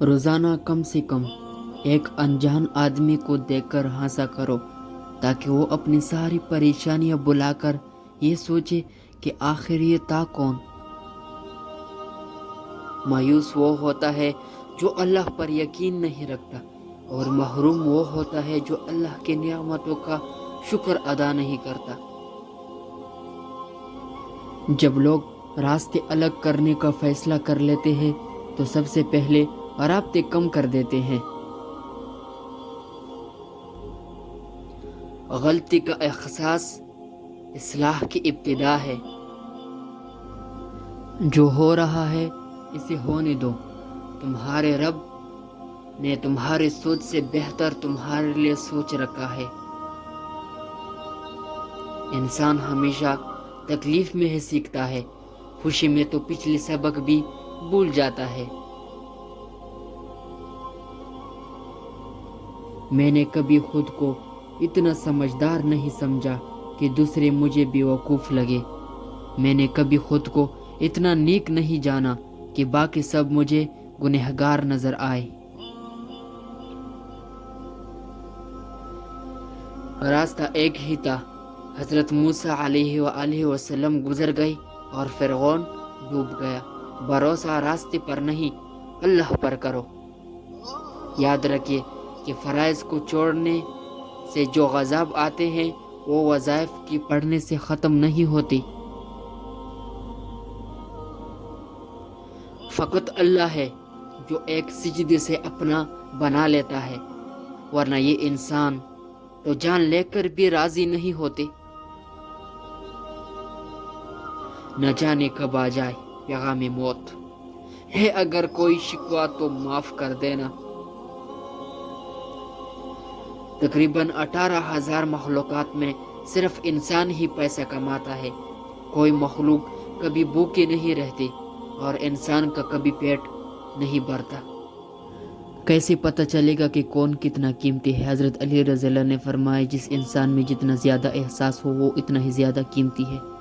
روزانہ کم سے کم ایک انجان آدمی کو دیکھ کر ہنسا کرو تاکہ وہ اپنی ساری پریشانیاں بلا کر یہ سوچے کہ آخر یہ تھا کون۔ مایوس وہ ہوتا ہے جو اللہ پر یقین نہیں رکھتا، اور محروم وہ ہوتا ہے جو اللہ کی نعمتوں کا شکر ادا نہیں کرتا۔ جب لوگ راستے الگ کرنے کا فیصلہ کر لیتے ہیں تو سب سے پہلے رابطے کم کر دیتے ہیں۔ غلطی کا احساس اصلاح کی ابتدا ہے۔ جو ہو رہا ہے اسے ہونے دو، تمہارے رب نے تمہاری سوچ سے بہتر تمہارے لیے سوچ رکھا ہے۔ انسان ہمیشہ تکلیف میں ہی سیکھتا ہے، خوشی میں تو پچھلے سبق بھی بھول جاتا ہے۔ میں نے کبھی خود کو اتنا سمجھدار نہیں سمجھا کہ دوسرے مجھے بیوقوف لگے۔ میں نے کبھی خود کو اتنا نیک نہیں جانا کہ باقی سب مجھے گنہگار نظر آئے۔ راستہ ایک ہی تھا، حضرت موسیٰ علیہ وآلہ وسلم گزر گئی اور فرعون ڈوب گیا۔ بھروسہ راستے پر نہیں، اللہ پر کرو۔ یاد رکھیے کہ فرائض کو چھوڑنے سے جو عذاب آتے ہیں وہ وظائف کی پڑھنے سے ختم نہیں ہوتی۔ فقط اللہ ہے جو ایک سجدے سے اپنا بنا لیتا ہے، ورنہ یہ انسان تو جان لے کر بھی راضی نہیں ہوتے۔ نہ جانے کب آ جائے پیغام موت ہے، اگر کوئی شکوہ تو معاف کر دینا۔ تقریباً 18,000 مخلوقات میں صرف انسان ہی پیسہ کماتا ہے۔ کوئی مخلوق کبھی بھوکے نہیں رہتی اور انسان کا کبھی پیٹ نہیں بھرتا۔ کیسے پتہ چلے گا کہ کون کتنا قیمتی ہے؟ حضرت علی رضی اللہ عنہ نے فرمایا، جس انسان میں جتنا زیادہ احساس ہو وہ اتنا ہی زیادہ قیمتی ہے۔